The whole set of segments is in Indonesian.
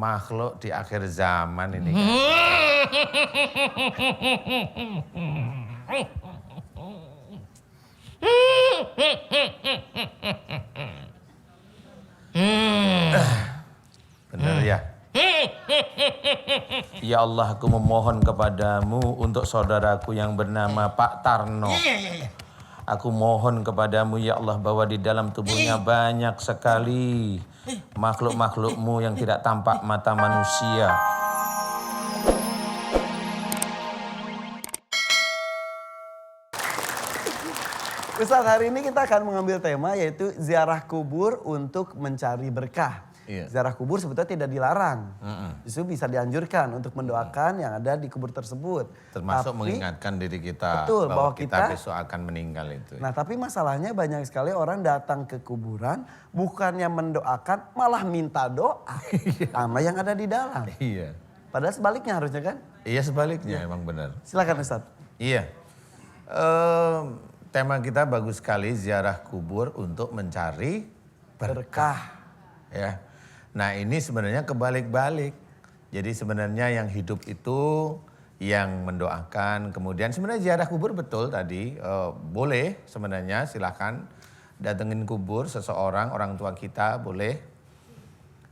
makhluk di akhir zaman ini kan. Benar ya? Ya Allah, aku memohon kepadamu untuk saudaraku yang bernama Pak Tarno. Aku mohon kepadamu ya Allah bahwa di dalam tubuhnya banyak sekali makhluk-makhlukmu yang tidak tampak mata manusia. Ustadz, hari ini kita akan mengambil tema yaitu ziarah kubur untuk mencari berkah. Iya. Ziarah kubur sebetulnya tidak dilarang. Justru bisa dianjurkan untuk mendoakan yang ada di kubur tersebut. Termasuk mengingatkan diri kita betul, bahwa bahwa kita besok akan meninggal itu. Nah, tapi masalahnya banyak sekali orang datang ke kuburan bukannya mendoakan, malah minta doa sama yang ada di dalam. Iya. Padahal sebaliknya harusnya kan? Iya sebaliknya emang benar. Silakan Ustadz. Iya. Tema kita bagus sekali, ziarah kubur untuk mencari Berkah. ya. Nah ini sebenarnya kebalik-balik. Jadi sebenarnya yang hidup itu yang mendoakan, kemudian sebenarnya ziarah kubur betul tadi, boleh sebenarnya silakan datengin kubur seseorang, orang tua kita boleh.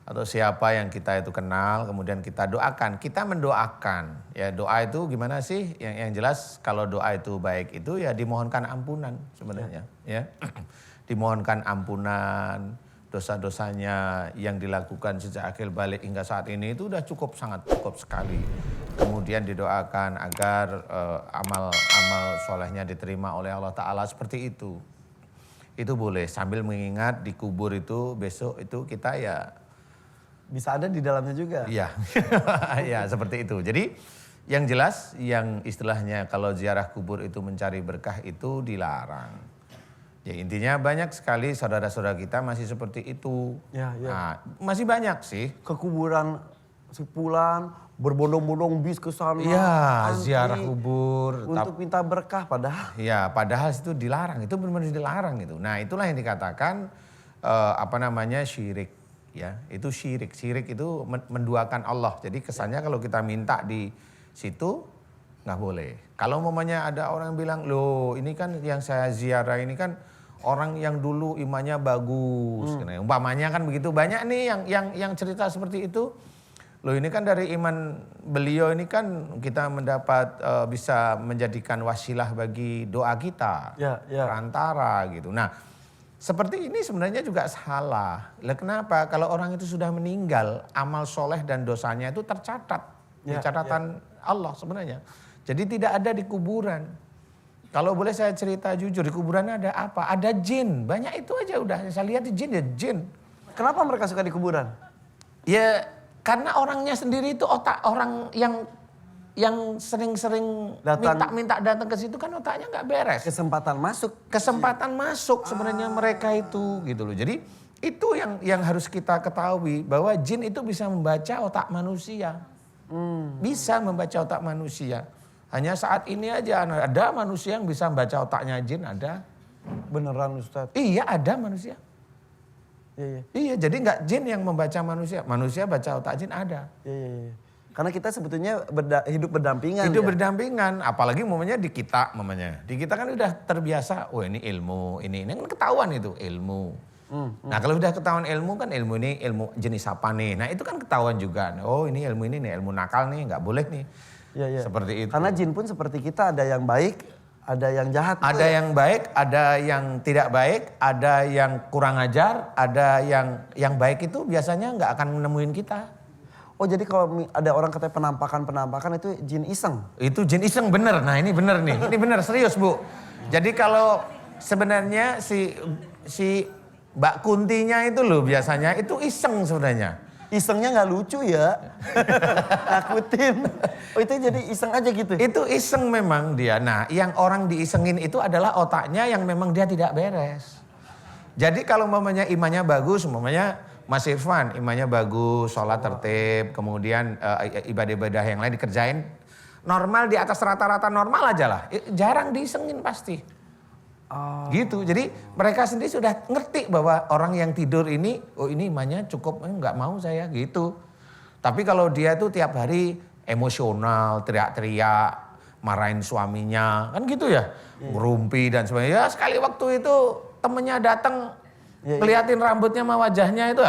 Atau siapa yang kita itu kenal, kemudian kita doakan. Kita mendoakan, ya doa itu gimana sih? Yang jelas kalau doa itu baik itu ya dimohonkan ampunan sebenarnya. Ya. Dimohonkan ampunan dosa-dosanya yang dilakukan sejak akhir balik hingga saat ini itu udah sangat cukup sekali. Kemudian didoakan agar amal solehnya diterima oleh Allah Ta'ala seperti itu. Itu boleh sambil mengingat di kubur itu besok itu kita ya Bisa ada di dalamnya juga. iya, ya seperti itu. Jadi yang jelas yang istilahnya kalau ziarah kubur itu mencari berkah itu dilarang. Ya intinya banyak sekali saudara-saudara kita masih seperti itu. Ya, ya. Nah, masih banyak sih. Ke kuburan sepulan, berbondong-bondong bis ke sana. Iya, antri ziarah kubur. untuk minta berkah padahal. Ya, padahal itu dilarang. Itu benar-benar dilarang gitu. Nah, itulah yang dikatakan syirik. Ya, itu syirik. Syirik itu menduakan Allah. Jadi kesannya kalau kita minta di situ nggak boleh. Kalau umpamanya ada orang bilang, loh ini kan yang saya ziarah ini kan orang yang dulu imannya bagus. Umpamanya kan begitu, banyak nih yang cerita seperti itu. Loh ini kan dari iman beliau ini kan kita mendapat bisa menjadikan wasilah bagi doa kita. Ya, ya. Perantara gitu. Nah seperti ini sebenarnya juga salah. Lah kenapa? Kalau orang itu sudah meninggal, amal soleh dan dosanya itu tercatat di catatan Allah sebenarnya. Jadi tidak ada di kuburan. Kalau boleh saya cerita jujur, di kuburan ada apa? Ada jin. Banyak itu aja udah. Saya lihat di jin ya jin. Kenapa mereka suka di kuburan? Ya karena orangnya sendiri itu otak orang yang sering-sering minta datang ke situ kan otaknya nggak beres. Kesempatan masuk sebenarnya mereka itu gitu loh. Jadi itu yang harus kita ketahui bahwa jin itu bisa membaca otak manusia. Bisa membaca otak manusia. Hanya saat ini aja ada manusia yang bisa membaca otaknya jin, ada. Beneran Ustadz? Iya ada manusia. Iya. Iya jadi nggak jin yang membaca manusia. Manusia baca otak jin ada. Iya. Karena kita sebetulnya hidup berdampingan. Hidup berdampingan, apalagi momennya di kita momennya. Di kita kan udah terbiasa, oh ini ilmu, ini kan ketahuan itu ilmu. Nah kalau udah ketahuan ilmu kan ilmu ini ilmu jenis apa nih. Nah itu kan ketahuan juga, oh ini ilmu nakal nih, nggak boleh nih. Iya. Seperti itu. Karena jin pun seperti kita, ada yang baik, ada yang jahat. Ada yang baik, ada yang tidak baik, ada yang kurang ajar, ada yang baik itu biasanya nggak akan menemuin kita. Oh jadi kalau ada orang katanya penampakan itu jin iseng? Itu jin iseng bener, nah ini bener nih, ini bener serius Bu. Jadi kalau sebenarnya si Mbak Kuntinya itu loh biasanya itu iseng sebenarnya. Isengnya nggak lucu ya, nakutin. Oh itu jadi iseng aja gitu? Itu iseng memang dia. Nah yang orang diisengin itu adalah otaknya yang memang dia tidak beres. Jadi kalau umpamanya imannya bagus, umpamanya Mas Irfan imannya bagus, sholat tertib, kemudian ibadah-ibadah yang lain dikerjain. Normal di atas rata-rata normal aja lah, jarang diisengin pasti. Gitu, jadi mereka sendiri sudah ngerti bahwa orang yang tidur ini, oh ini imannya cukup, nggak mau saya gitu. Tapi kalau dia itu tiap hari emosional, teriak-teriak, marahin suaminya, kan gitu ya. Ngerumpi dan sebagainya. Ya sekali waktu itu temennya datang, ngeliatin rambutnya sama wajahnya itu,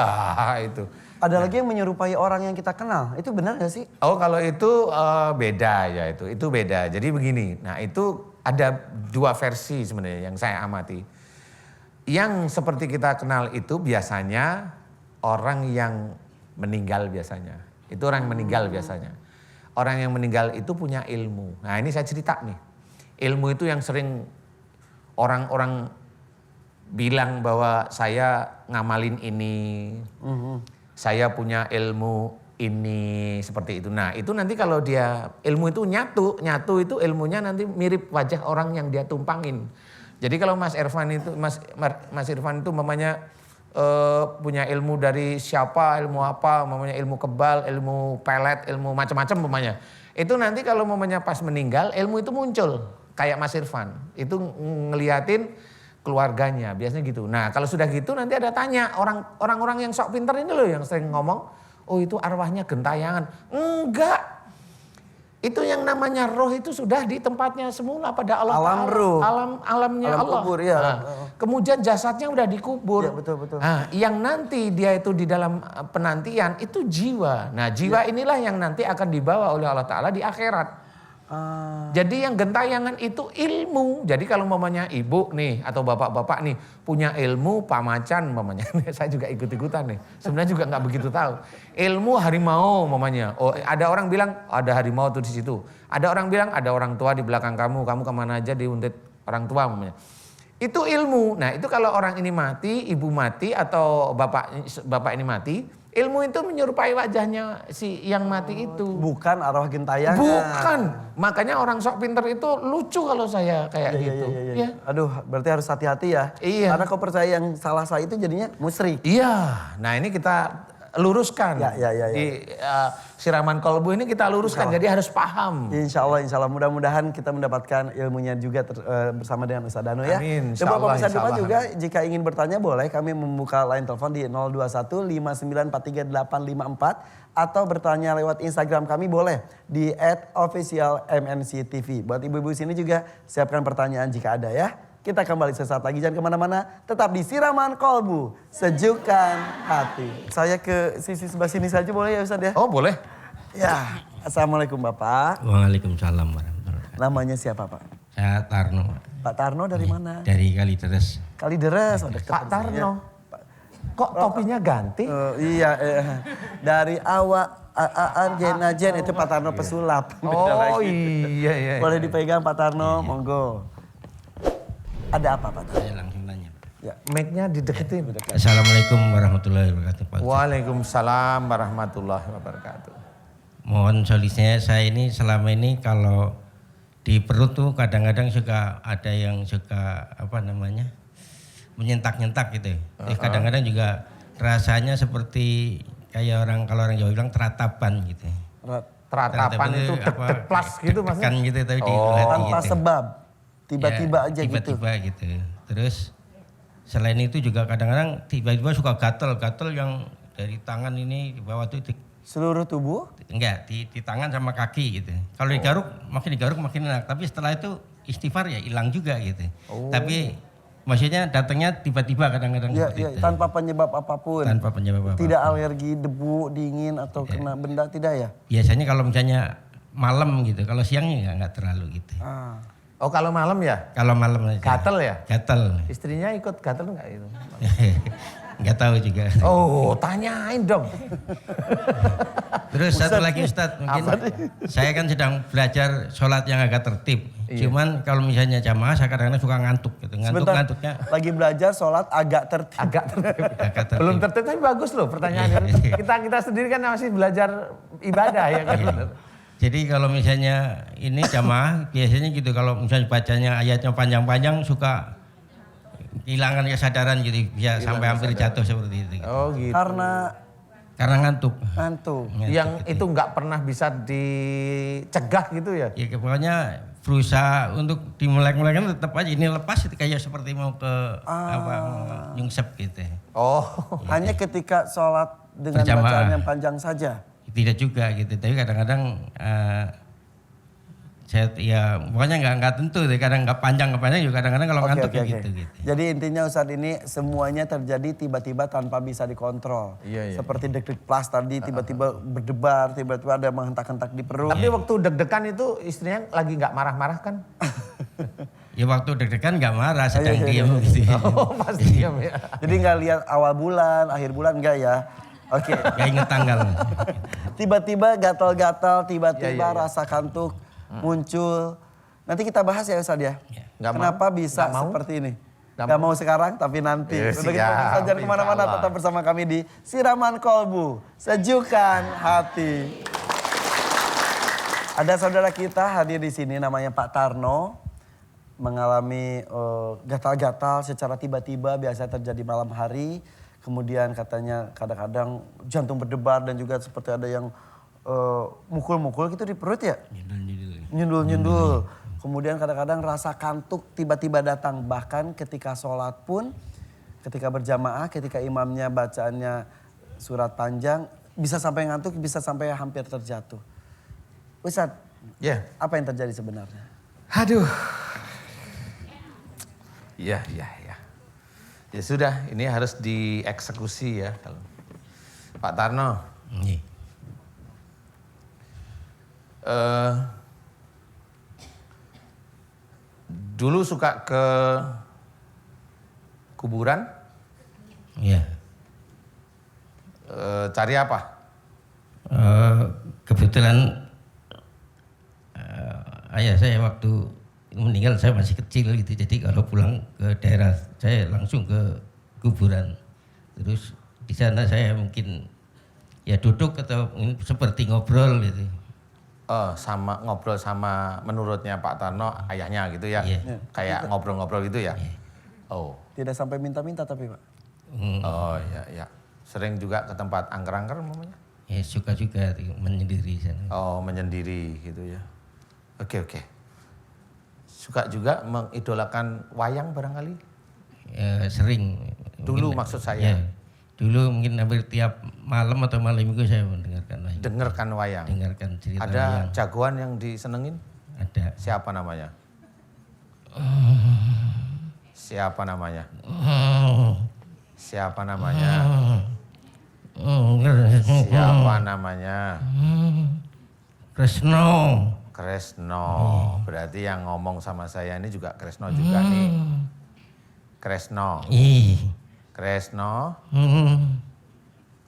itu. Ada lagi yang menyerupai orang yang kita kenal, itu benar gak sih? Oh kalau itu beda ya itu beda. Jadi begini, nah itu ada dua versi sebenarnya yang saya amati. Yang seperti kita kenal itu biasanya orang yang meninggal biasanya. Itu orang yang meninggal biasanya. Orang yang meninggal itu punya ilmu. Nah ini saya cerita nih. Ilmu itu yang sering orang-orang bilang bahwa saya ngamalin ini. Saya punya ilmu ini seperti itu. Nah itu nanti kalau dia ilmu itu nyatu itu ilmunya nanti mirip wajah orang yang dia tumpangin. Jadi kalau Mas Irfan itu mamanya punya ilmu dari siapa, ilmu apa, mamanya ilmu kebal, ilmu pelet, ilmu macam-macam mamanya. Itu nanti kalau mamanya pas meninggal ilmu itu muncul kayak Mas Irfan. Itu ngeliatin keluarganya biasanya gitu. Nah kalau sudah gitu nanti ada tanya orang-orang yang sok pinter ini loh yang sering ngomong, oh itu arwahnya gentayangan. Enggak. Itu yang namanya roh itu sudah di tempatnya semula pada Allah Alam Ta'ala. ruh. Alamnya Alam Allah. kubur, ya. Nah, kemudian jasadnya udah dikubur. Ya, betul. Nah, yang nanti dia itu di dalam penantian itu jiwa. Nah jiwa inilah yang nanti akan dibawa oleh Allah Ta'ala di akhirat. Jadi yang gentayangan itu ilmu. Jadi kalau mamanya ibu nih atau bapak-bapak nih punya ilmu pamacan mamanya. Saya juga ikut-ikutan nih. Sebenarnya juga nggak begitu tahu. Ilmu harimau mamanya. Oh ada orang bilang ada harimau tuh di situ. Ada orang bilang ada orang tua di belakang kamu kemana aja diuntit orang tua mamanya. Itu ilmu. Nah itu kalau orang ini mati, ibu mati atau bapak ini mati. Ilmu itu menyerupai wajahnya si yang mati itu. Bukan arwah gentayangan. Bukan. Makanya orang sok pinter itu lucu kalau saya kayak gitu. Iya. Aduh, berarti harus hati-hati ya. Iya. Karena kau percaya yang salah itu jadinya musyrik. Iya. Nah ini kita luruskan. Ya. Di siraman kolbu ini kita luruskan. Jadi harus paham. Insya Allah. Mudah-mudahan kita mendapatkan ilmunya juga bersama dengan Ustaz Danu ya. Amin. Coba Insya pemirsa Allah. juga jika ingin bertanya boleh kami membuka line telepon di 021 5943 854 atau bertanya lewat Instagram kami boleh di @officialmnctv. Buat ibu-ibu sini juga siapkan pertanyaan jika ada ya. Kita kembali sesaat lagi, jangan kemana-mana. Tetap di Siraman Kolbu, sejukkan hati. Saya ke sisi sebelah sini saja boleh ya Ustaz ya? Oh boleh. Ya, Assalamualaikum Bapak. Waalaikumsalam warahmatullahi wabarakatuh. Namanya siapa Pak? Saya Tarno. Pak Tarno dari mana? Dari Kalideres. Kalideres. Oh, dekat Pak Tarno. Kok topinya ganti? Iya, dari awak Jen itu Pak Tarno pesulap. Beda Oh lagi. iya. Boleh dipegang Pak Tarno, monggo. Ada apa Pak Tarno? Saya langsung tanya. Ya. Mic-nya dideketin. Assalamualaikum warahmatullahi wabarakatuh Pak. Waalaikumsalam warahmatullahi wabarakatuh. Mohon solusinya, saya ini selama ini kalau di perut tuh kadang-kadang suka ada yang suka menyentak-nyentak gitu. Kadang-kadang juga rasanya seperti kayak kalau orang Jawa bilang teratapan gitu. Teratapan itu deg-deg-plas gitu maksudnya? Tekan gitu tapi di hati Tanpa gitu. sebab, tiba-tiba Ya, aja gitu. tiba-tiba gitu. Terus selain itu juga kadang-kadang tiba-tiba suka gatel yang dari tangan ini di bawah tuh Seluruh tubuh? enggak di tangan sama kaki gitu. Kalau digaruk makin enak, tapi setelah itu istighfar ya hilang juga gitu. Tapi maksudnya datangnya tiba-tiba kadang-kadang Ya, seperti itu. tanpa penyebab apapun. Tanpa penyebab apa. Tidak alergi, debu, dingin atau kena benda, tidak ya? Biasanya kalau misalnya malam gitu, kalau siangnya enggak terlalu gitu. Oh kalau malam ya? Kalau malam aja. Gatel ya? Gatel. Istrinya ikut gatel nggak itu? Enggak tahu juga. Oh tanyain dong. Terus satu lagi Ustadz, mungkin saya kan sedang belajar sholat yang agak tertib. Cuman kalau misalnya jamaah saya kadang-kadang suka ngantuk gitu. Ngantuknya Lagi belajar sholat agak tertib. Agak tertib. agak tertib. Belum tertib tapi bagus loh pertanyaannya. Kita sendiri kan masih belajar ibadah ya kan. Jadi kalau misalnya ini jamaah biasanya gitu, kalau misalnya bacanya ayatnya panjang-panjang suka kehilangan kesadaran gitu, bisa sampai hampir jatuh seperti itu. Gitu. Oh gitu. Karena ngantuk. ngantuk. Yang itu nggak pernah bisa dicegah gitu ya? Ya pokoknya berusaha untuk dimulai-mulai kan tetap aja ini lepas itu kayak seperti mau ke nyungsep gitu. Oh. Hanya ketika sholat dengan Berjamaah. bacaan yang panjang saja. tidak juga gitu. Tapi kadang-kadang saya ya pokoknya nggak tentu deh. Kadang nggak panjang juga kadang-kadang kalau ngantuk ya gitu. Jadi intinya Ustadz ini semuanya terjadi tiba-tiba tanpa bisa dikontrol. Iya. Seperti deg-deg plus tadi tiba-tiba berdebar, tiba-tiba ada menghentak-hentak di perut. Tapi waktu deg-degan itu istrinya lagi nggak marah-marah kan? Ya waktu deg-degan nggak marah, sedang diam gitu. Oh pasti diam ya. Jadi nggak lihat awal bulan, akhir bulan enggak ya? Oke. Gak inget tanggal. Tiba-tiba gatal-gatal, tiba-tiba Ya. rasa kantuk muncul. Nanti kita bahas ya Ustadz ya. Nggak Kenapa mau? bisa Nggak mau? seperti ini? Nggak Gak mau sekarang tapi nanti. Udah kita siap, jangan kemana-mana, insya Allah. tetap bersama kami di Siraman Kolbu. Sejukkan hati. Ada saudara kita hadir di sini namanya Pak Tarno. Mengalami gatal-gatal secara tiba-tiba, biasa terjadi malam hari. Kemudian katanya kadang-kadang jantung berdebar dan juga seperti ada yang mukul-mukul gitu di perut ya. Nyundul-nyundul. Kemudian kadang-kadang rasa kantuk tiba-tiba datang. Bahkan ketika sholat pun, ketika berjamaah, ketika imamnya bacaannya surat panjang, bisa sampai ngantuk, bisa sampai hampir terjatuh. Ustadz, Ya. apa yang terjadi sebenarnya? Aduh. Ya. Ya sudah, ini harus dieksekusi ya. Pak Tarno. Iya. Dulu suka ke kuburan, Iya. cari apa? Kebetulan ayah saya waktu meninggal saya masih kecil gitu. Jadi kalau pulang ke daerah saya langsung ke kuburan. Terus di sana saya mungkin ya duduk atau seperti ngobrol gitu. Sama ngobrol sama menurutnya Pak Tarno ayahnya gitu ya. Iya. Kayak ngobrol-ngobrol gitu ya. Oh. Tidak sampai minta-minta tapi Pak. Oh ya. Sering juga ke tempat angker-angker namanya. Ya suka juga menyendiri sana. Oh, menyendiri gitu ya. Oke. Suka juga mengidolakan wayang barangkali? Ya, sering. Dulu Mungkin, maksud saya. ya, dulu mungkin hampir tiap malam atau malam minggu saya mendengarkan wayang. Dengarkan wayang. Dengarkan cerita Ada wayang. jagoan yang disenengin? Ada. Siapa namanya? Siapa namanya? Siapa namanya? Siapa namanya? Kresno. Kresno. Berarti yang ngomong sama saya ini juga Kresno juga nih. Kresno. Ih. Kresno.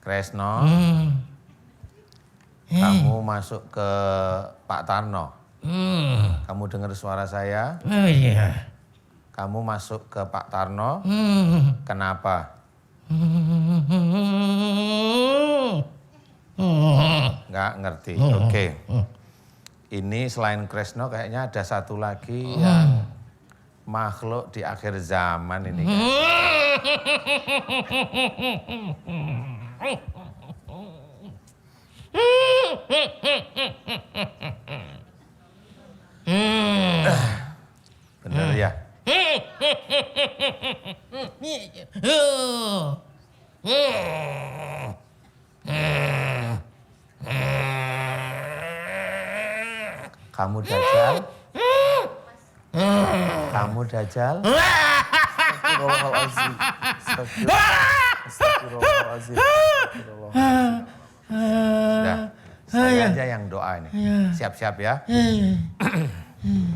Kresno. Kamu masuk ke Pak Tarno. Kamu dengar suara saya? Oh iya. Kamu masuk ke Pak Tarno. Kenapa? Nggak ngerti. Oke. Ini selain Kresno kayaknya ada satu lagi yang makhluk di akhir zaman ini. Bener ya? Kamu Dajjal? Kamu Dajjal? Astagfirullahaladzim. Astagfirullahaladzim. Sudah, saya aja yang doa ini. Siap-siap ya.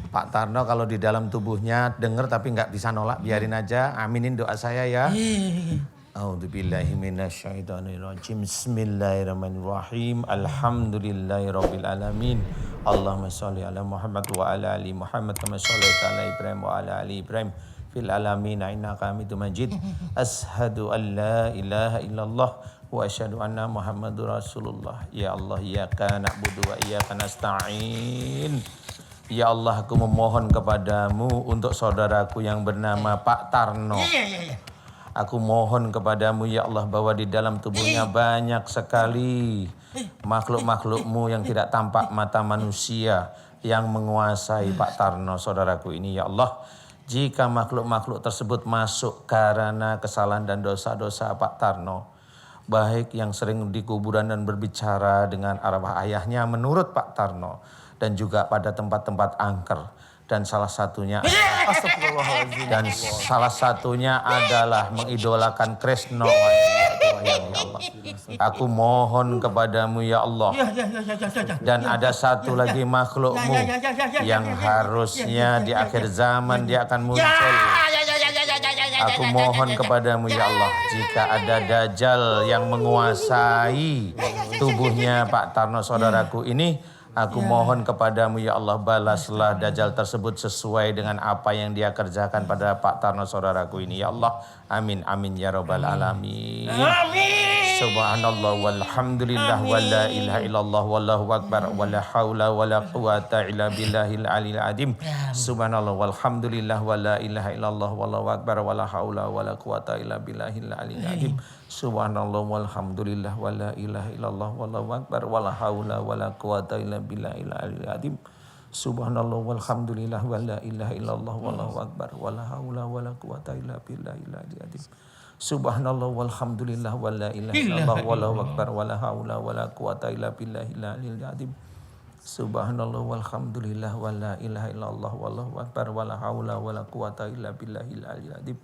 Pak Tarno kalau di dalam tubuhnya denger tapi nggak bisa nolak, biarin aja. Aminin doa saya ya. A'udzubillahi minasyaitonirrajim. Bismillahirrahmanirrahim. Alhamdulillahirabbil alamin. Allahumma shalli ala Muhammad wa ala ali Muhammad kama shallaita ala Ibrahim wa ala ali Ibrahim fil alamin innaka Hamidum Majid. Asyhadu an la ilaha illallah wa asyhadu anna Muhammadur Rasulullah. Ya Allah, iyyaka na'budu wa iyyaka nasta'in. Ya Allah, aku memohon kepadamu untuk saudaraku yang bernama Pak Tarno. Aku mohon kepadamu ya Allah bahwa di dalam tubuhnya banyak sekali makhluk-makhlukmu yang tidak tampak mata manusia yang menguasai Pak Tarno saudaraku ini ya Allah. Jika makhluk-makhluk tersebut masuk karena kesalahan dan dosa-dosa Pak Tarno, baik yang sering di kuburan dan berbicara dengan arwah ayahnya menurut Pak Tarno dan juga pada tempat-tempat angker dan salah satunya adalah mengidolakan Kresno ya Allah. Aku mohon kepadamu ya Allah. Dan ada satu lagi makhlukmu yang harusnya di akhir zaman dia akan muncul. Aku mohon kepadamu ya Allah, jika ada Dajjal yang menguasai tubuhnya Pak Tarno saudaraku ini, aku mohon kepadamu ya Allah, balaslah Dajjal tersebut sesuai dengan apa yang dia kerjakan pada Pak Tarno saudaraku ini ya Allah. Amin amin ya rabbal alamin. Subhanallah walhamdulillah wa la ilaha illallah wallahu akbar wa la haula wa la quwata illa billahil aliyil azim. Subhanallah walhamdulillah wa la ilaha illallah wallahu akbar wa la haula wa la quwata illa billahil aliyil azim. Subhanallah walhamdulillah wa la ilaha illallah wallahu akbar wa la haula wa la quwata illa billahil aliyil azim. Subhanallah walhamdulillah wa la ilaha illallah wallahu akbar wa la haula wa la quwata illa billahil aliyil azim. Subhanallah walhamdulillah wa la ilaha illallah wallahu akbar wa la haula wa la quwata illa billahil aliyil azim. Subhanallah walhamdulillah wa la ilaha illallah wallahu akbar wa la haula wa la quwata illa billahil aliyil azim.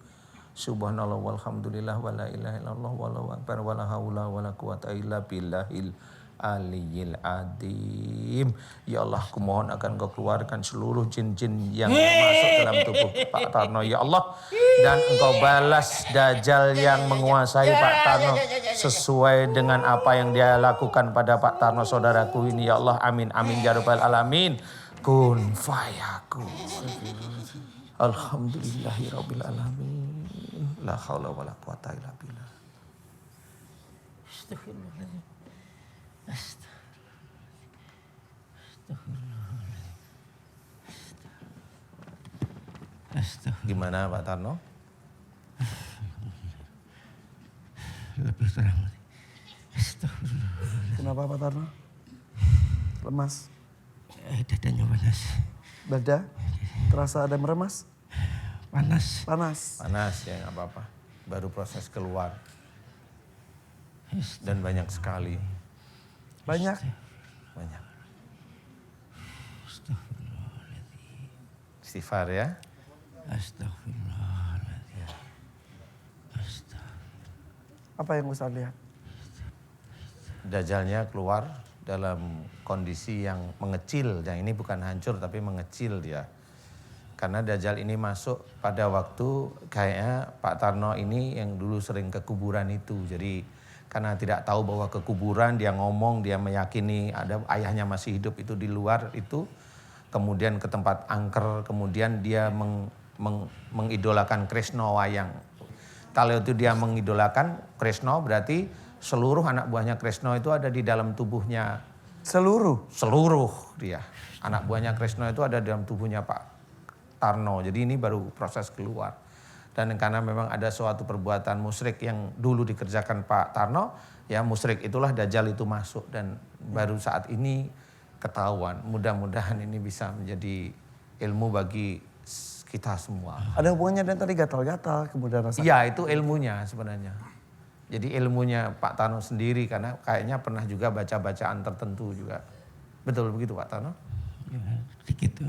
Subhanallah walhamdulillah wa la ilaha illallah wallahu akbar wa la haula wa la quwata illa billahil aliyil azim. Ya Allah, aku mohon akan Engkau keluarkan seluruh jin-jin yang masuk dalam tubuh Pak Tarno ya Allah, dan Engkau balas Dajjal yang menguasai Pak Tarno sesuai dengan apa yang dia lakukan pada Pak Tarno saudaraku ini ya Allah. Amin amin ya rabbal alamin. Kun fayakun. Alhamdulillahirabbil alamin. La haula wala quwata illa billah. Astagfirullahaladzim. Gimana Pak Tarno? Lebih terang. Kenapa Pak Tarno? Lemas? Dadanya panas. Dada? Terasa ada meremas? Panas. Panas? Panas ya nggak apa-apa. Baru proses keluar. Dan banyak sekali. Banyak? Banyak. Istighfar ya. Astagfirullahaladzim. Apa yang Ustaz lihat? Dajjalnya keluar dalam kondisi yang mengecil. Yang ini bukan hancur tapi mengecil dia. Karena Dajjal ini masuk pada waktu kayaknya Pak Tarno ini yang dulu sering ke kuburan itu. Jadi karena tidak tahu bahwa ke kuburan, dia ngomong, dia meyakini ada ayahnya masih hidup itu di luar itu. Kemudian ke tempat angker, kemudian dia mengidolakan Kresno Wayang. Kalau itu dia mengidolakan Kresno berarti seluruh anak buahnya Kresno itu ada di dalam tubuhnya. Seluruh? Seluruh dia. Anak buahnya Kresno itu ada di dalam tubuhnya Pak Tarno. Jadi ini baru proses keluar. Dan karena memang ada suatu perbuatan musyrik yang dulu dikerjakan Pak Tarno, ya musyrik itulah Dajjal itu masuk dan baru saat ini ketahuan. Mudah-mudahan ini bisa menjadi ilmu bagi kita semua. Ada hubungannya dengan tadi gatal-gatal kemudian rasa? Iya, itu ilmunya sebenarnya. Jadi ilmunya Pak Tarno sendiri karena kayaknya pernah juga baca bacaan tertentu juga. Betul begitu Pak Tarno? Ya, sedikit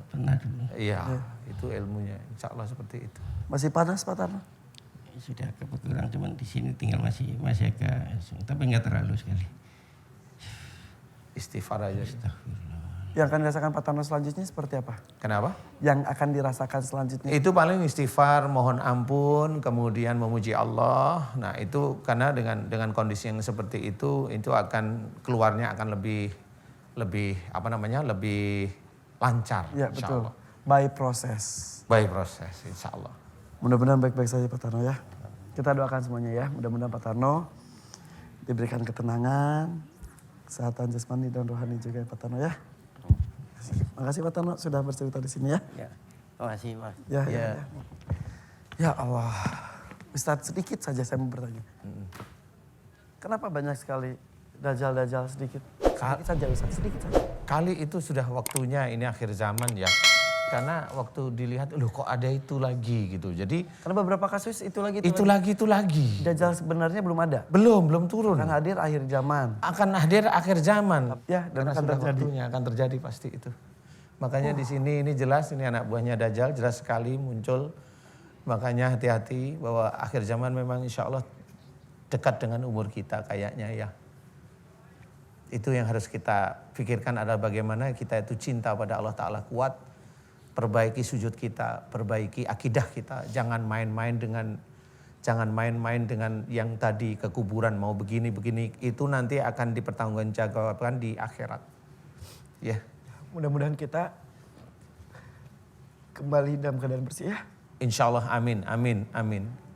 pernah dulu. Iya, itu ilmunya. Insya Allah seperti itu. Masih panas Pak Tarno? Sudah kebetulan cuman di sini tinggal masih agak, tapi nggak terlalu sekali. Istighfar aja. Yang akan dirasakan Pak Tarno selanjutnya seperti apa? Kenapa? Yang akan dirasakan selanjutnya? Itu paling istighfar, mohon ampun, kemudian memuji Allah. Nah itu karena dengan kondisi yang seperti itu akan keluarnya akan lebih lancar. Ya insya betul. Allah. By proses. By proses, insya Allah. Mudah-mudahan baik-baik saja Pak Tarno ya. Kita doakan semuanya ya. Mudah-mudahan Pak Tarno diberikan ketenangan, kesehatan jasmani dan rohani juga ya Pak Tarno ya. Makasih Pak Tarno sudah bercerita di sini ya. Ya, makasih Mas. Ya, ya Allah. Ustadz sedikit saja saya mau bertanya. Kenapa banyak sekali Dajjal sedikit? Sedikit saja Ustadz, sedikit saja. Kali itu sudah waktunya ini akhir zaman ya. Karena waktu dilihat, loh kok ada itu lagi gitu. Jadi Karena beberapa kasus itu lagi. itu lagi. Dajjal sebenarnya belum ada. Belum turun. Akan hadir akhir zaman. Akan hadir akhir zaman. Ya, dan Karena akan sudah terjadi. waktunya, akan terjadi pasti itu. Makanya di sini ini jelas, ini anak buahnya Dajjal jelas sekali muncul. Makanya hati-hati bahwa akhir zaman memang insya Allah dekat dengan umur kita kayaknya ya. Itu yang harus kita pikirkan adalah bagaimana kita itu cinta pada Allah Ta'ala kuat. Perbaiki sujud kita, perbaiki akidah kita. Jangan main-main dengan yang tadi ke kuburan mau begini-begini. Itu nanti akan dipertanggungjawabkan di akhirat. Ya. Mudah-mudahan kita kembali dalam keadaan bersih ya. Insya Allah amin.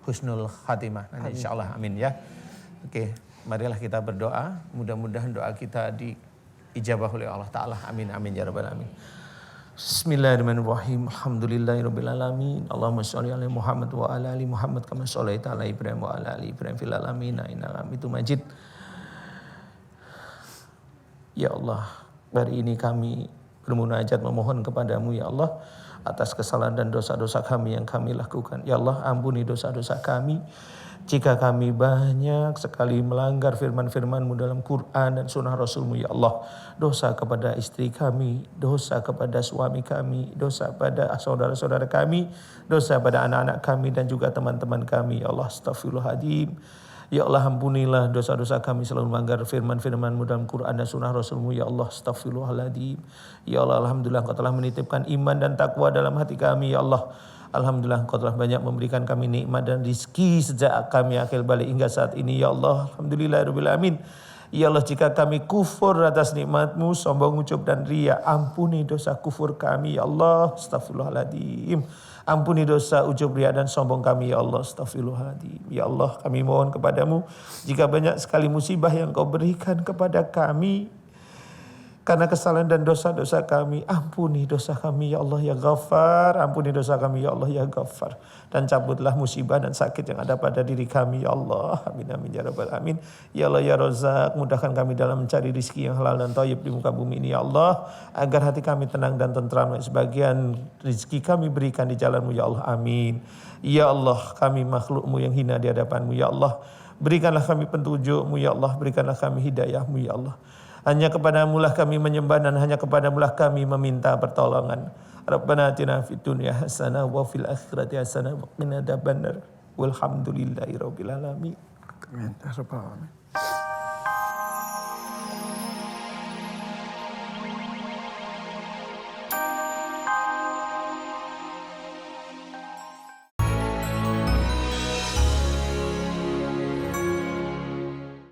Husnul khatimah. Nanti insya Allah amin ya. Oke, marilah kita berdoa. Mudah-mudahan doa kita diijabah oleh Allah Ta'ala. Amin ya rabbal alamin. Bismillahirrahmanirrahim. Alhamdulillahirabbil alamin. Allahumma sholli ala Muhammad wa ala ali Muhammad kama shallaita ala Ibrahim wa ala ali Ibrahim fil alamin innaka Hamidum Majid. Ya Allah, hari ini kami bermunajat memohon kepadamu ya Allah atas kesalahan dan dosa-dosa kami yang kami lakukan. Ya Allah, ampuni dosa-dosa kami. Jika kami banyak sekali melanggar firman-firman-Mu dalam Quran dan sunnah Rasul-Mu ya Allah. Dosa kepada istri kami, dosa kepada suami kami, dosa pada saudara-saudara kami, dosa pada anak-anak kami dan juga teman-teman kami. Ya Allah, astaghfirullahaladzim. Ya Allah, ampunilah dosa-dosa kami selalu melanggar firman-firman-Mu dalam Quran dan sunnah Rasul-Mu. Ya Allah, astaghfirullahaladzim. Ya Allah, alhamdulillah Engkau telah menitipkan iman dan takwa dalam hati kami. Ya Allah, alhamdulillah Engkau telah banyak memberikan kami nikmat dan rizki sejak kami akil balik hingga saat ini. Ya Allah, alhamdulillahirabbil alamin. Ya Allah, jika kami kufur atas nikmat-Mu, sombong, ujub dan riya, ampuni dosa kufur kami. Ya Allah, astaghfirullahaladzim. Ampuni dosa ujub, riya dan sombong kami ya Allah, astaghfirullahaladzim. Ya Allah, kami mohon kepadamu jika banyak sekali musibah yang Kau berikan kepada kami karena kesalahan dan dosa-dosa kami, ampuni dosa kami ya Allah ya Ghaffar. Ampuni dosa kami ya Allah ya Ghaffar. Dan cabutlah musibah dan sakit yang ada pada diri kami ya Allah. Amin ya rabbal alamin. Ya Allah ya Razzaq, mudahkan kami dalam mencari rezeki yang halal dan thayyib di muka bumi ini ya Allah, agar hati kami tenang dan tentram. Sebagian rezeki kami berikan di jalan-Mu ya Allah. Amin. Ya Allah, kami makhluk-Mu yang hina di hadapan-Mu ya Allah. Berikanlah kami petunjuk-Mu ya Allah, berikanlah kami hidayah-Mu ya Allah. Hanya kepadamu lah kami menyembah dan hanya kepadamu lah kami meminta pertolongan. Rabbana atina fid dunya hasanah wa fil akhirati hasanah wa qina adzabannar. Walhamdulillahirabbil alamin. Amin. Ya rabbal alamin.